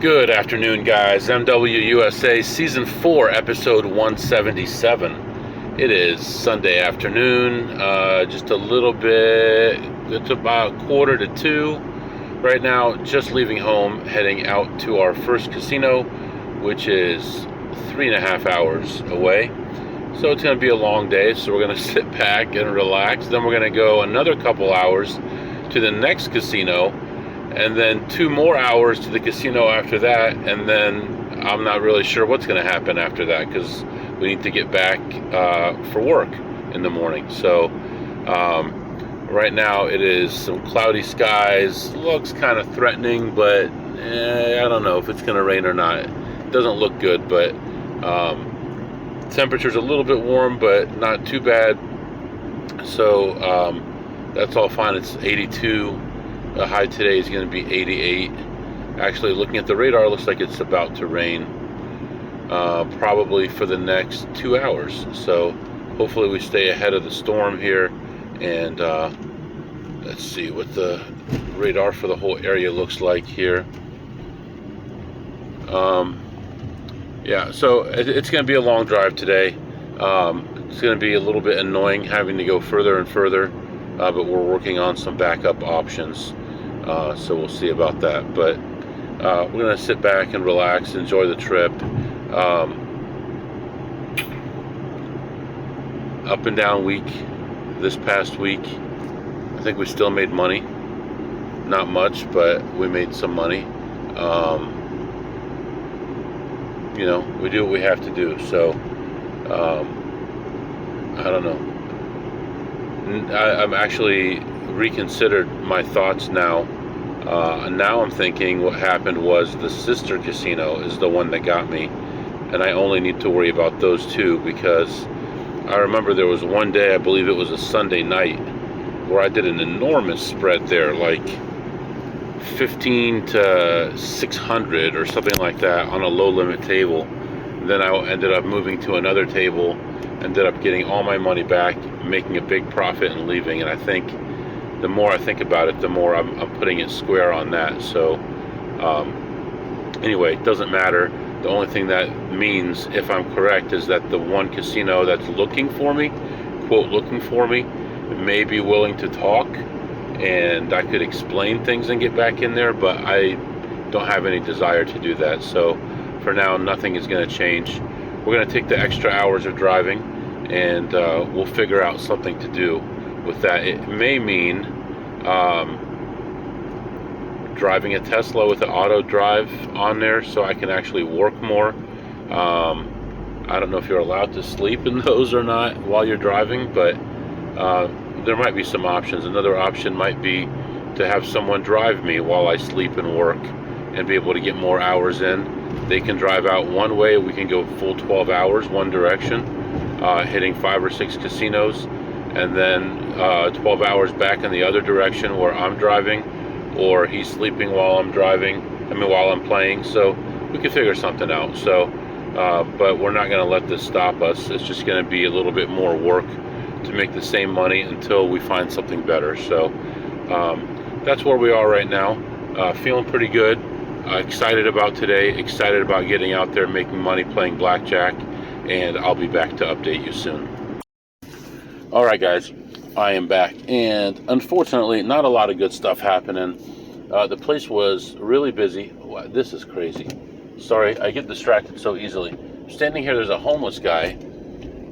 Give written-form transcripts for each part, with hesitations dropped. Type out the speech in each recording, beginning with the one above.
Good afternoon, guys. MWUSA Season 4, Episode 177. It is Sunday afternoon, just a little bit, it's about 1:45 right now, just leaving home, heading out to our first casino, which is 3.5 hours away. So it's going to be a long day, so we're going to sit back and relax. Then we're going to go another couple hours to the next casino, and then 2 more hours to the casino after that, and then I'm not really sure what's going to happen after that because we need to get back for work in the morning. So right now it is some cloudy skies, looks kind of threatening, but I don't know if it's going to rain or not. It doesn't look good, but temperature's a little bit warm, but not too bad. So that's all fine. It's 82. The high today is going to be 88. Actually, looking at the radar, it looks like it's about to rain probably for the next 2 hours. So hopefully we stay ahead of the storm here. And let's see what the radar for the whole area looks like here. Yeah, so it's going to be a long drive today. It's going to be a little bit annoying having to go further and further, but we're working on some backup options. So we'll see about that. But we're going to sit back and relax, enjoy the trip. Up and down week this past week. I think we still made money. Not much, but we made some money. You know, we do what we have to do. So I don't know. I'm actually reconsidered my thoughts now. Now I'm thinking what happened was the sister casino is the one that got me, and I only need to worry about those two, because I remember there was one day, I believe it was a Sunday night, where I did an enormous spread there, like 15 to 600 or something like that on a low limit table. Then I ended up moving to another table, ended up getting all my money back, making a big profit and leaving. And I think the more I think about it, the more I'm putting it square on that. So anyway, it doesn't matter. The only thing that means, if I'm correct, is that the one casino that's looking for me, quote, looking for me, may be willing to talk, and I could explain things and get back in there, but I don't have any desire to do that. So for now, nothing is going to change. We're going to take the extra hours of driving, and we'll figure out something to do with that. It may mean driving a Tesla with an auto drive on there, so I can actually work more. I don't know if you're allowed to sleep in those or not while you're driving, but there might be some options. Another option might be to have someone drive me while I sleep and work, and be able to get more hours in. They can drive out one way, we can go full 12 hours one direction, hitting 5 or 6 casinos, and then 12 hours back in the other direction where I'm driving, or he's sleeping while I'm driving, while I'm playing. So we can figure something out. So but we're not going to let this stop us. It's just going to be a little bit more work to make the same money until we find something better. So that's where we are right now. Feeling pretty good. Excited about today, excited about getting out there, making money playing blackjack, and I'll be back to update you soon. Alright guys, I am back, and unfortunately not a lot of good stuff happening. The place was really busy. Wow, this is crazy. Sorry, I get distracted so easily. Standing here, there's a homeless guy,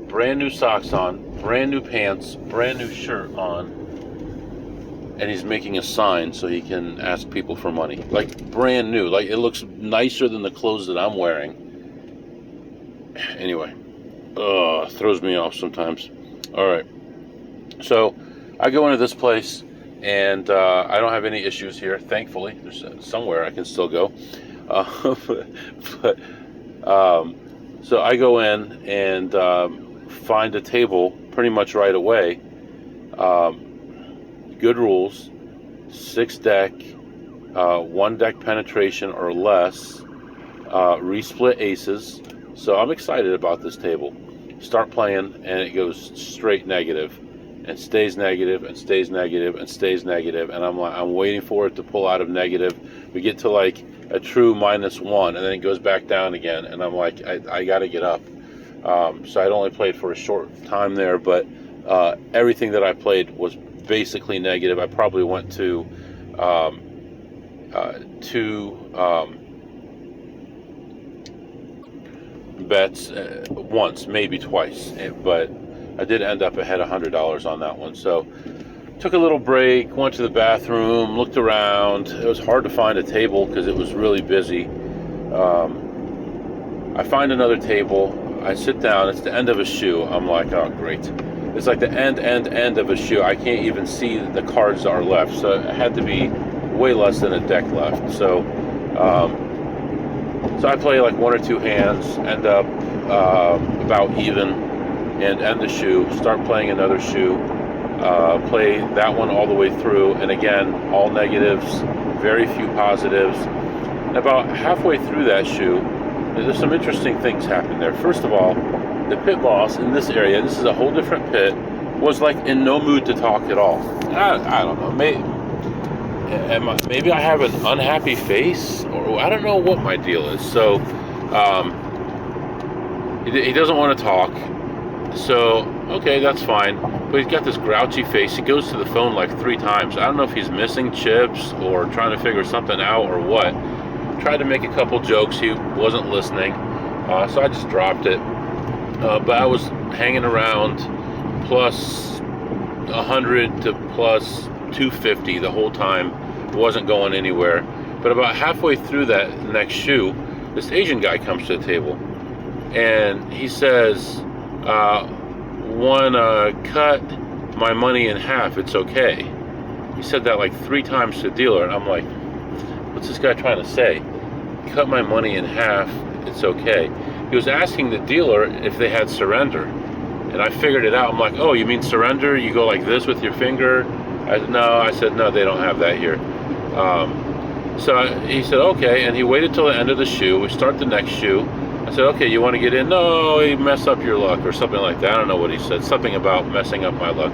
brand new socks on, brand new pants, brand new shirt on, and he's making a sign so he can ask people for money. Like, brand new. Like, it looks nicer than the clothes that I'm wearing. Anyway, throws me off sometimes. Alright, so I go into this place, and I don't have any issues here, thankfully. There's somewhere I can still go. So I go in and find a table pretty much right away. Good rules, 6 deck, 1 deck penetration or less, resplit aces. So I'm excited about this table. Start playing, and it goes straight negative, and stays negative, and stays negative, and stays negative, and I'm waiting for it to pull out of negative. We get to like a true -1, and then it goes back down again, and I'm like, I got to get up. So I'd only played for a short time there, but everything that I played was basically negative. I probably went to two bets once, maybe twice, but I did end up ahead $100 on that one. So took a little break, went to the bathroom, looked around. It was hard to find a table because it was really busy. I find another table. I sit down. It's the end of a shoe. I'm like, oh, great. It's like the end of a shoe. I can't even see the cards that are left. So it had to be way less than a deck left. So I play like one or two hands, end up about even, and end the shoe. Start playing another shoe. Play that one all the way through, and again, all negatives, very few positives. And about halfway through that shoe, there's some interesting things happen there. First of all, the pit boss in this area, this is a whole different pit, was like in no mood to talk at all. I don't know, maybe I have an unhappy face, or I don't know what my deal is. So he doesn't want to talk. So, okay, that's fine. But he's got this grouchy face. He goes to the phone like 3 times. I don't know if he's missing chips or trying to figure something out or what. Tried to make a couple jokes. He wasn't listening. So I just dropped it. But I was hanging around plus 100 to plus 250 the whole time. Wasn't going anywhere. But about halfway through that next shoe, this Asian guy comes to the table. And he says, cut my money in half, it's okay. He said that like 3 times to the dealer, and I'm like, what's this guy trying to say? Cut my money in half, it's okay. He was asking the dealer if they had surrender, and I figured it out. I'm like, oh, you mean surrender? You go like this with your finger? I said, no, they don't have that here. So he said, okay, and he waited till the end of the shoe. We start the next shoe. I said, okay, you want to get in? No, you mess up your luck, or something like that. I don't know what he said. Something about messing up my luck.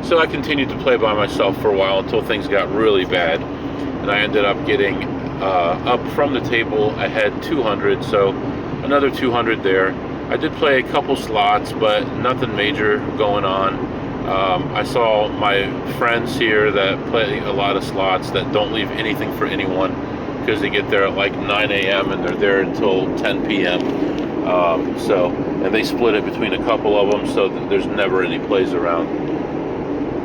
So I continued to play by myself for a while until things got really bad. And I ended up getting up from the table ahead 200. So another 200 there. I did play a couple slots, but nothing major going on. I saw my friends here that play a lot of slots that don't leave anything for anyone, because they get there at like 9 a.m. and they're there until 10 p.m. And they split it between a couple of them, so there's never any plays around.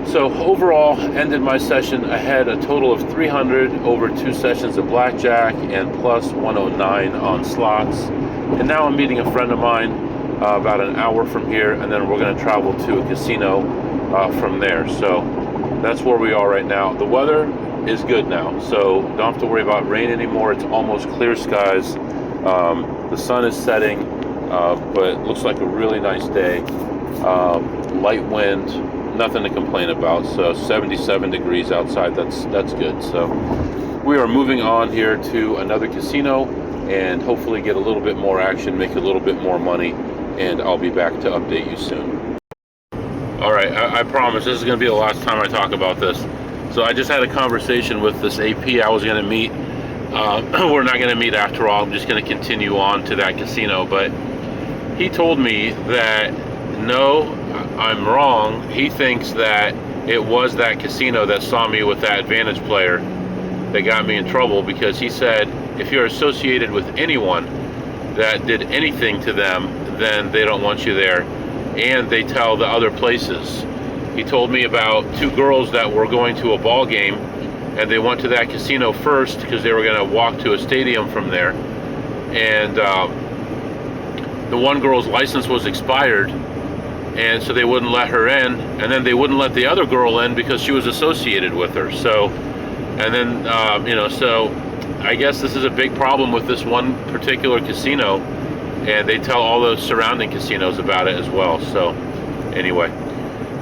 So overall, ended my session ahead a total of 300 over 2 sessions of blackjack and plus 109 on slots. And now I'm meeting a friend of mine about an hour from here, and then we're going to travel to a casino from there. So that's where we are right now. The weather is good now, so don't have to worry about rain anymore. It's almost clear skies. The sun is setting, but it looks like a really nice day. Light wind, nothing to complain about. So 77 degrees outside, that's good. So we are moving on here to another casino and hopefully get a little bit more action, make a little bit more money, and I'll be back to update you soon. Alright, I promise this is going to be the last time I talk about this. So I just had a conversation with this AP I was going to meet. We're not going to meet after all. I'm just going to continue on to that casino. But he told me that, no, I'm wrong. He thinks that it was that casino that saw me with that advantage player that got me in trouble, because he said if you're associated with anyone that did anything to them, then they don't want you there. And they tell the other places. He told me about 2 girls that were going to a ball game, and they went to that casino first because they were going to walk to a stadium from there. And the one girl's license was expired, and so they wouldn't let her in. And then they wouldn't let the other girl in because she was associated with her. So, and then so I guess this is a big problem with this one particular casino, and they tell all the surrounding casinos about it as well. So anyway,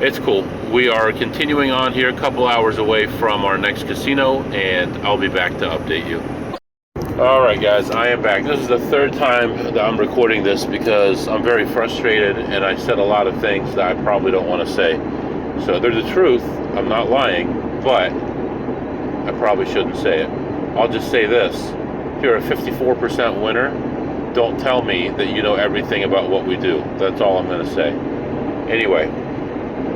it's cool. We are continuing on here, a couple hours away from our next casino, and I'll be back to update you. Alright guys, I am back. This is the 3rd time that I'm recording this because I'm very frustrated and I said a lot of things that I probably don't want to say. So they're the truth, I'm not lying, but I probably shouldn't say it. I'll just say this. if you're a 54% winner, don't tell me that you know everything about what we do. That's all I'm going to say. Anyway,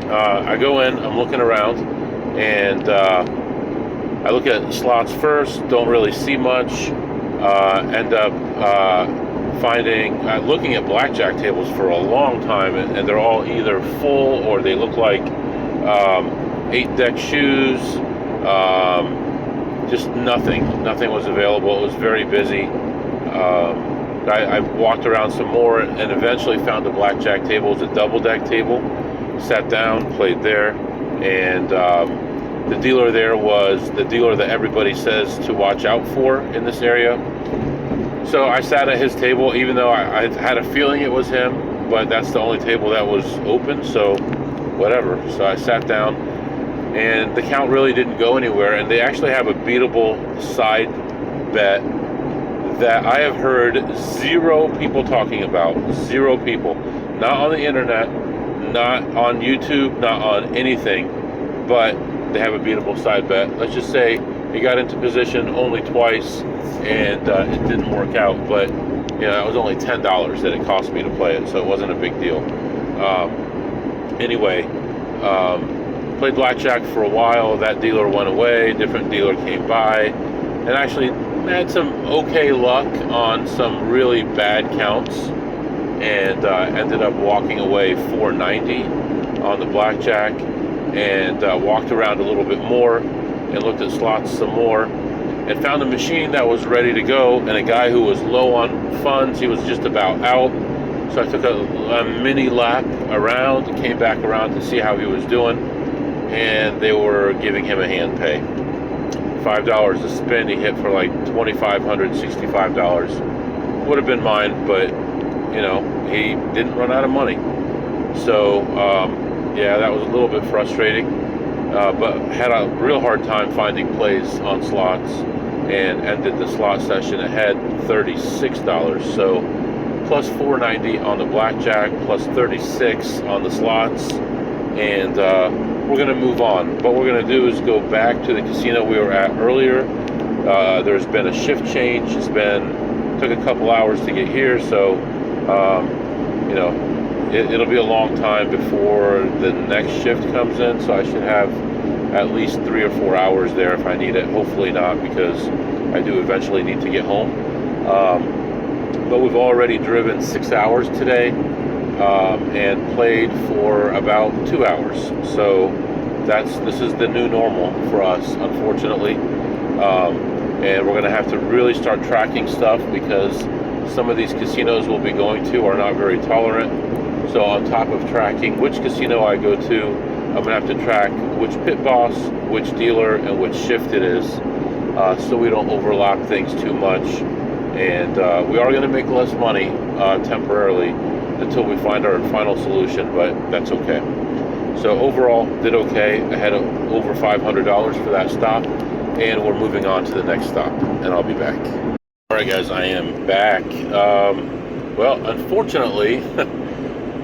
I go in, I'm looking around, and I look at slots first, don't really see much, end up looking at blackjack tables for a long time, and they're all either full or they look like 8-deck shoes. Just nothing was available. It was very busy. I walked around some more and eventually found a blackjack table. It was a double-deck table. Sat down, played there, and the dealer there was the dealer that everybody says to watch out for in this area. So I sat at his table, even though I had a feeling it was him, but that's the only table that was open, so whatever. So I sat down, and the count really didn't go anywhere, and they actually have a beatable side bet that I have heard 0 people talking about. 0 people. Not on the internet, not on YouTube, not on anything, but they have a beatable side bet. Let's just say he got into position only twice, and it didn't work out, but you know, it was only $10 that it cost me to play it, so it wasn't a big deal. Anyway, played blackjack for a while. That dealer went away, different dealer came by, and actually had some okay luck on some really bad counts, and ended up walking away $490 on the blackjack, and walked around a little bit more and looked at slots some more, and found a machine that was ready to go, and a guy who was low on funds. He was just about out, so I took a mini lap around, came back around to see how he was doing, and they were giving him a hand pay. $5 a spin. He hit for like $2,500, $65. Would have been mine, but you know, he didn't run out of money. So yeah, that was a little bit frustrating, but had a real hard time finding plays on slots, and ended the slot session ahead $36. So plus $490 on the blackjack, plus $36 on the slots, and we're going to move on. What we're going to do is go back to the casino we were at earlier. There's been a shift change. Took a couple hours to get here, so you know, it'll be a long time before the next shift comes in, so I should have at least 3 or 4 hours there if I need it. Hopefully not, because I do eventually need to get home. But we've already driven 6 hours today, and played for about 2 hours. So this is the new normal for us, unfortunately. And we're going to have to really start tracking stuff, because some of these casinos we'll be going to are not very tolerant. So on top of tracking which casino I go to, I'm going to have to track which pit boss, which dealer, and which shift it is, so we don't overlap things too much. And we are going to make less money temporarily until we find our final solution, but that's okay. So overall, did okay. I had over $500 for that stop, and we're moving on to the next stop, and I'll be back. All right, guys, I am back. Well, unfortunately,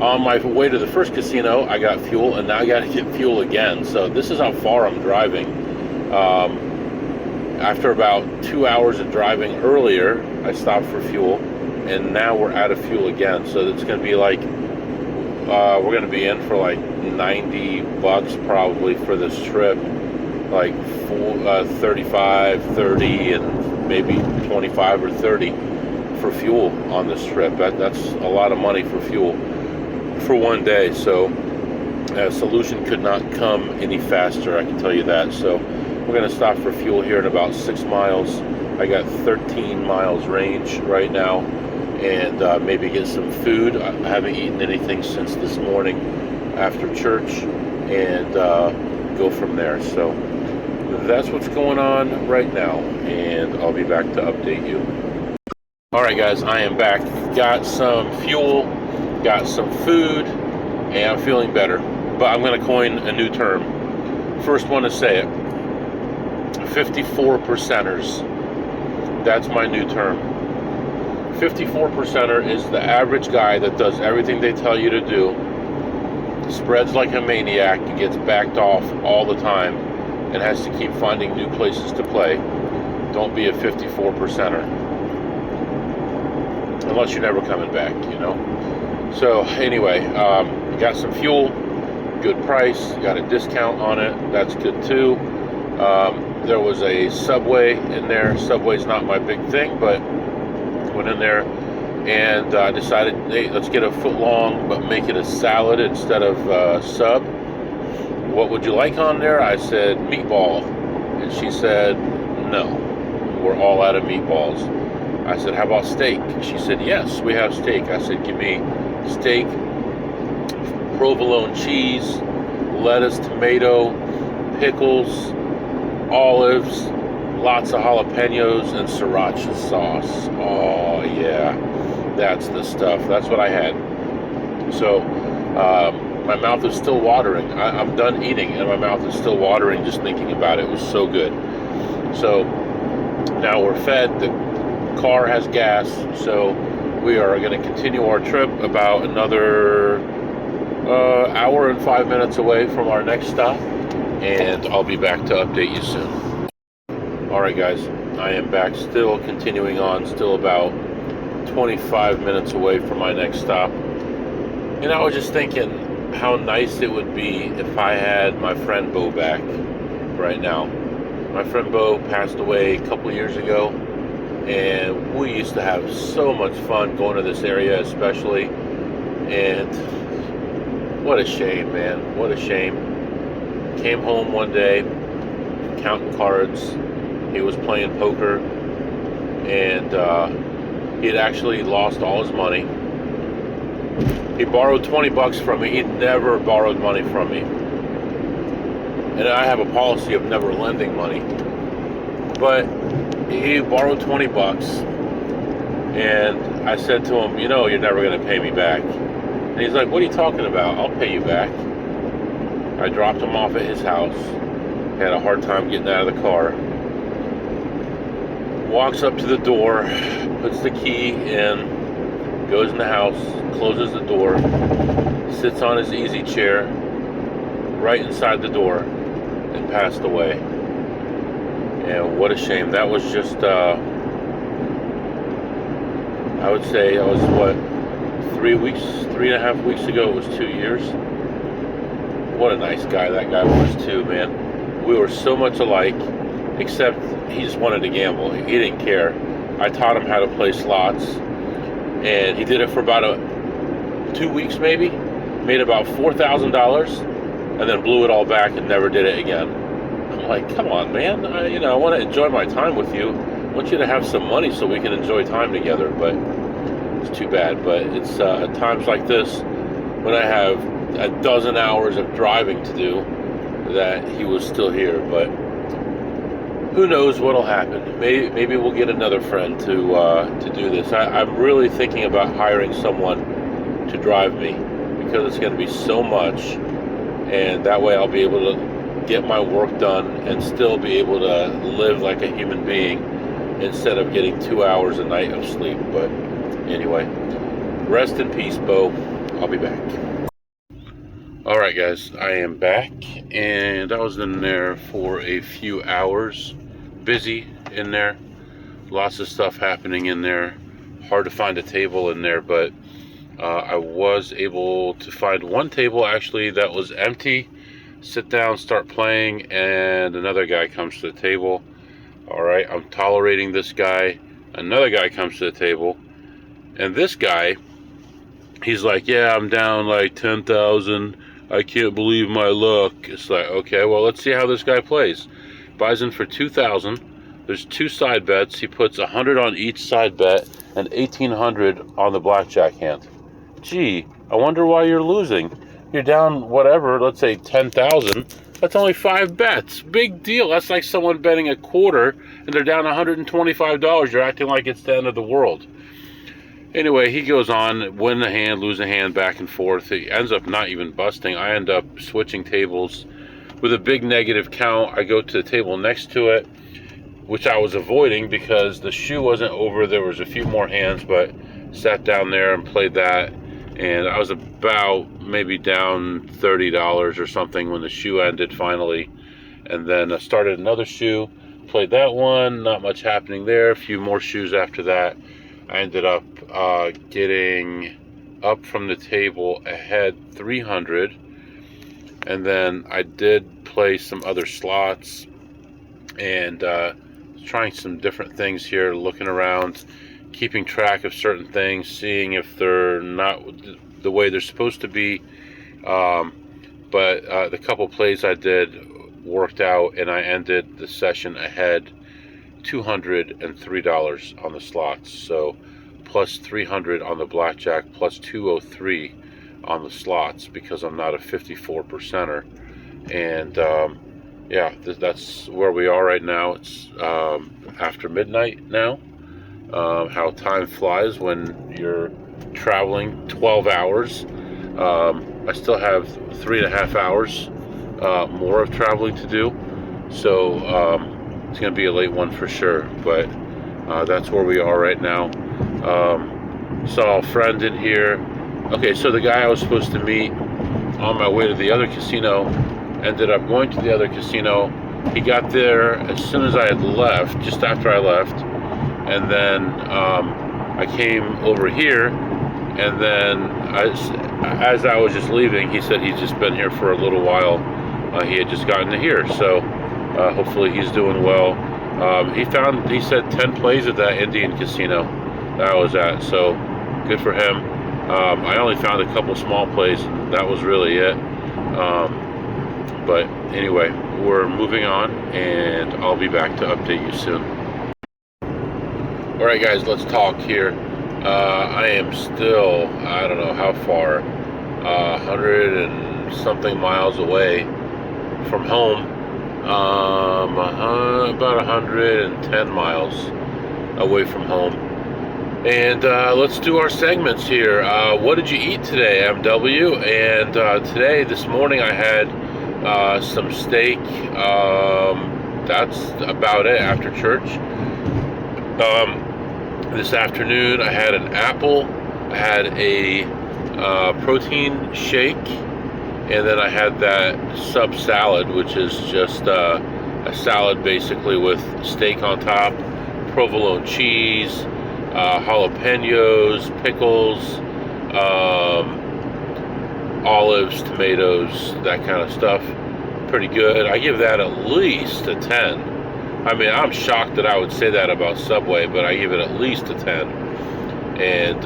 on my way to the first casino, I got fuel, and now I got to get fuel again. So this is how far I'm driving. After about 2 hours of driving earlier, I stopped for fuel, and now we're out of fuel again. So it's going to be like, we're going to be in for like $90 probably for this trip, like 35, 30, and maybe 25 or 30 for fuel on this trip. That's a lot of money for fuel for one day. So a solution could not come any faster, I can tell you that. So we're going to stop for fuel here in about 6 miles. I got 13 miles range right now, and maybe get some food. I haven't eaten anything since this morning after church, and go from there. So that's what's going on right now, and I'll be back to update you. All right, guys, I am back. Got some fuel, got some food, and I'm feeling better. But I'm going to coin a new term. First one to say it. 54%ers. That's my new term. 54%er is the average guy that does everything they tell you to do, spreads like a maniac, and gets backed off all the time, and has to keep finding new places to play. Don't be a 54%er. Unless you're never coming back, you know. So anyway, got some fuel, good price, got a discount on it. That's good too. There was a Subway in there. Subway's not my big thing, but went in there and decided, hey, let's get a foot long, but make it a salad instead of sub. What would you like on there? I said meatball, and she said no, we're all out of meatballs. I said, how about steak? She said, yes, we have steak. I said, give me steak, provolone cheese, lettuce, tomato, pickles, olives, lots of jalapenos, and sriracha sauce. Oh yeah, that's the stuff. That's what I had. So my mouth is still watering. I'm done eating and my mouth is still watering just thinking about it. It was so good. So now we're fed. The car has gas, so we are going to continue our trip about another hour and 5 minutes away from our next stop, and I'll be back to update you soon. Alright guys, I am back, still continuing on, still about 25 minutes away from my next stop. And I was just thinking how nice it would be if I had my friend Bo back right now. My friend Bo passed away a couple years ago, and we used to have so much fun going to this area especially. And what a shame, man, what a shame. Came home one day counting cards. He was playing poker, and he had actually lost all his money. He borrowed 20 bucks from me. He'd never borrowed money from me, and I have a policy of never lending money. But he borrowed 20 bucks, and I said to him, you know, you're never going to pay me back. And he's like, what are you talking about? I'll pay you back. I dropped him off at his house. Had a hard time getting out of the car. Walks up to the door, puts the key in, goes in the house, closes the door, sits on his easy chair right inside the door, and passed away. And what a shame. That was just, I would say, I was, what, 3.5 weeks ago. It was 2 years. What a nice guy that guy was too, man. We were so much alike, except he just wanted to gamble. He didn't care. I taught him how to play slots, and he did it for about 2 weeks maybe, made about $4,000, and then blew it all back and never did it again. I'm like, come on, man. I want to enjoy my time with you. I want you to have some money so we can enjoy time together, but it's too bad. But it's at times like this, when I have a dozen hours of driving to do, that he was still here. But who knows what'll happen. Maybe we'll get another friend to do this. I'm really thinking about hiring someone to drive me, because it's going to be so much, and that way I'll be able to get my work done and still be able to live like a human being instead of getting 2 hours a night of sleep. But anyway, rest in peace, Bo. I'll be back. Alright guys, I am back, and I was in there for a few hours. Busy in there, lots of stuff happening in there, hard to find a table in there, but I was able to find one table actually that was empty. Sit down, start playing, and another guy comes to the table. Alright, I'm tolerating this guy. Another guy comes to the table, and this guy, he's like, yeah, I'm down like 10,000. I can't believe my luck. It's like, okay, well, let's see how this guy plays. Buys in for 2,000. There's 2 side bets. He puts 100 on each side bet and 1,800 on the blackjack hand. Gee, I wonder why you're losing. You're down whatever, let's say 10,000. That's only 5 bets. Big deal. That's like someone betting a quarter and they're down $125. You're acting like it's the end of the world. Anyway, he goes on, win a hand, lose a hand, back and forth. He ends up not even busting. I end up switching tables with a big negative count. I go to the table next to it, which I was avoiding because the shoe wasn't over. There was a few more hands, but sat down there and played that. And I was about maybe down $30 or something when the shoe ended finally. And then I started another shoe, played that one. Not much happening there. A few more shoes after that. I ended up getting up from the table ahead 300, and then I did play some other slots and trying some different things here, looking around, keeping track of certain things, seeing if they're not the way they're supposed to be. But the couple plays I did worked out, and I ended the session ahead $203 on the slots. So plus 300 on the blackjack, plus 203 on the slots, because I'm not a 54%er. And yeah, that's where we are right now. It's after midnight now. How time flies when you're traveling 12 hours. I still have 3.5 hours more of traveling to do, so it's going to be a late one for sure, but that's where we are right now. Saw a friend in here. Okay, so the guy I was supposed to meet on my way to the other casino ended up going to the other casino. He got there as soon as I had left, just after I left, and then I came over here, and then as I was just leaving, he said he's just been here for a little while. He had just gotten to here, so hopefully he's doing well. He said 10 plays at that Indian casino that I was at, so good for him. I only found a couple small plays, and that was really it. But anyway, we're moving on, and I'll be back to update you soon. Alright guys, let's talk here. I am still, I don't know how far, 100 and something miles away from home. About 110 miles away from home. And let's do our segments here. What did you eat today, MW? And this morning I had some steak. That's about it after church. This afternoon I had an apple, I had a protein shake, and then I had that sub salad, which is just a salad basically with steak on top, provolone cheese, jalapenos, pickles, olives, tomatoes, that kind of stuff. Pretty good. I give that at least a 10. I mean, I'm shocked that I would say that about Subway, but I give it at least a 10. And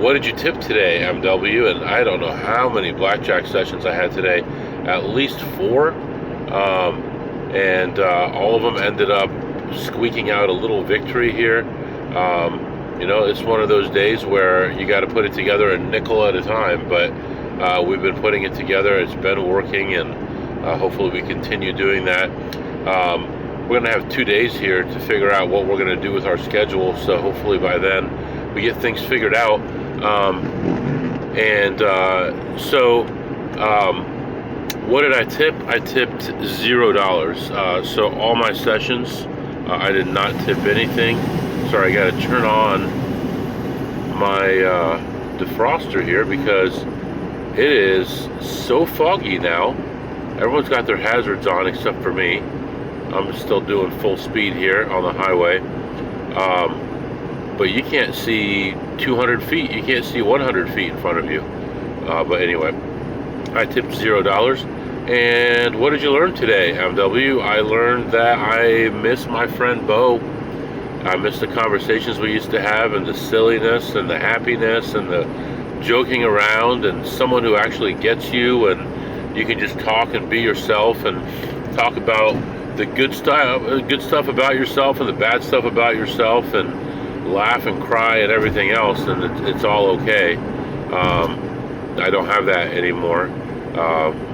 what did you tip today, MW? And I don't know how many blackjack sessions I had today. At least 4. And all of them ended up squeaking out a little victory here. You know, it's one of those days where you got to put it together a nickel at a time, but we've been putting it together. It's been working, and hopefully we continue doing that. We're going to have 2 days here to figure out what we're going to do with our schedule, so hopefully by then we get things figured out. What did I tip? I tipped $0. So all my sessions, I did not tip anything. Sorry, I got to turn on my defroster here because it is so foggy now. Everyone's got their hazards on except for me. I'm still doing full speed here on the highway. But you can't see 200 feet. You can't see 100 feet in front of you. But anyway, I tipped $0. And what did you learn today, MW? I learned that I miss my friend Bo. I miss the conversations we used to have, and the silliness and the happiness and the joking around, and someone who actually gets you, and you can just talk and be yourself and talk about the good stuff about yourself and the bad stuff about yourself, and laugh and cry and everything else, and it's all okay. I don't have that anymore,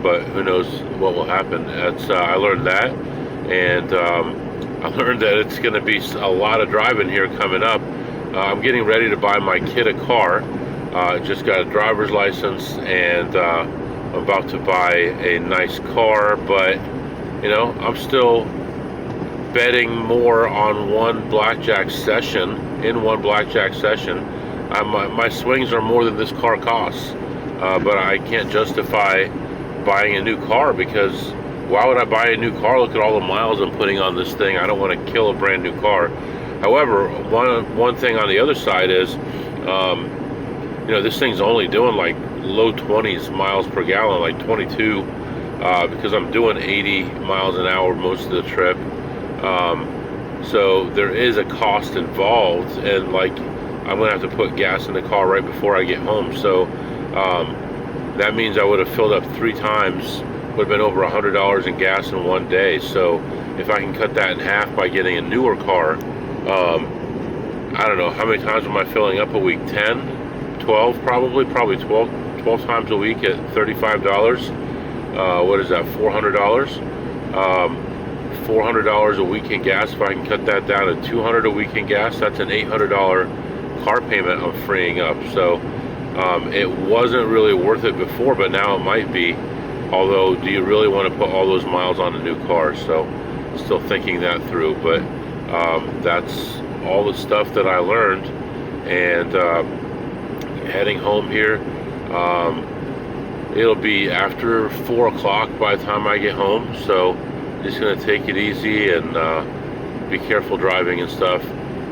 but who knows what will happen. I learned that, and I learned that it's going to be a lot of driving here coming up. I'm getting ready to buy my kid a car. Just got a driver's license, and I'm about to buy a nice car, but you know, I'm still betting more on one blackjack session. My swings are more than this car costs, but I can't justify buying a new car because why would I buy a new car? Look at all the miles I'm putting on this thing. I don't want to kill a brand new car. However, one thing on the other side is, you know, this thing's only doing like low 20s miles per gallon, like 22, because I'm doing 80 miles an hour most of the trip. So there is a cost involved, and like I'm gonna have to put gas in the car right before I get home. So that means I would have filled up 3 times, would have been over $100 in gas in one day. So if I can cut that in half by getting a newer car, I don't know, how many times am I filling up a week? 10, 12 probably 12 times a week at $35. What is that, $400? $400 a week in gas. If I can cut that down to $200 a week in gas, that's an $800 car payment I'm freeing up. So it wasn't really worth it before, but now it might be. Although, do you really want to put all those miles on a new car? So still thinking that through, but that's all the stuff that I learned. And heading home here, it'll be after 4 o'clock by the time I get home, so just gonna take it easy and be careful driving and stuff,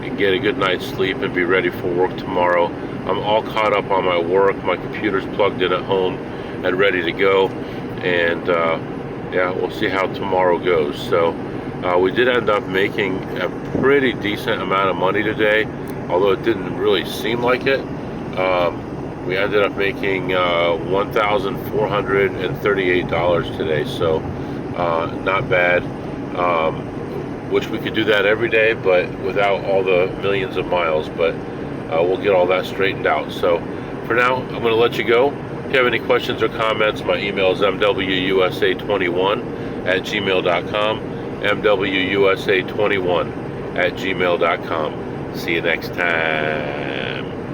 and get a good night's sleep and be ready for work tomorrow. I'm all caught up on my work. My computer's plugged in at home and ready to go, and yeah, we'll see how tomorrow goes. So we did end up making a pretty decent amount of money today, although it didn't really seem like it. We ended up making $1,438 today, so not bad. Wish we could do that every day, but without all the millions of miles, but we'll get all that straightened out. So for now, I'm going to let you go. If you have any questions or comments, my email is mwusa21@gmail.com, mwusa21@gmail.com. See you next time.